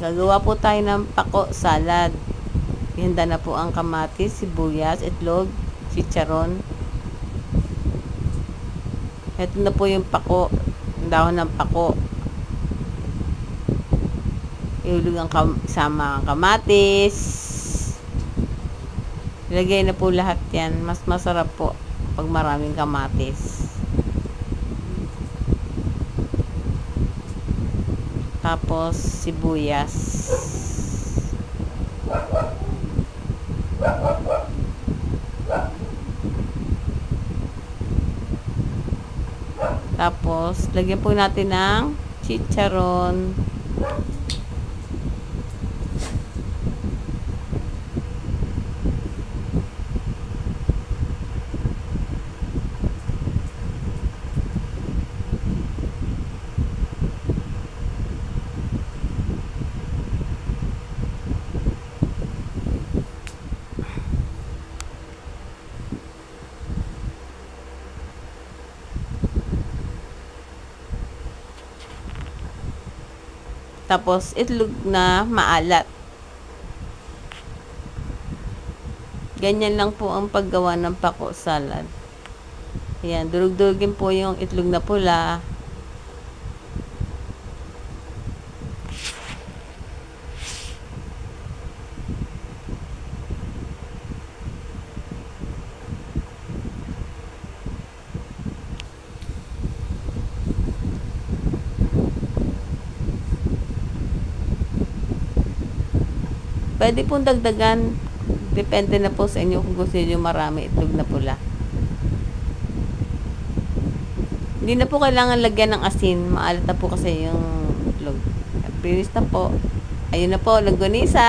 Gagawa po tayo ng pako salad. Ihanda na po ang kamatis, sibuyas, itlog, chicharon. Ito na po yung pako, dahon ng pako. Ihulog ang isama ang kamatis. Ilagay na po lahat yan. Mas masarap po pag maraming kamatis. Tapos sibuyas. Tapos lagyan po natin ng chicharon. Tapos itlog na maalat. Ganyan lang po ang paggawa ng pako salad. Ayan, durug-durugin po yung itlog na pula. Pwede pong dagdagan. Depende na po sa inyo kung gusto niyo marami itlog na pula. Hindi na po kailangan lagyan ng asin. Maalat na po kasi yung itlog. Finish na po. Ayun na po, longganisa.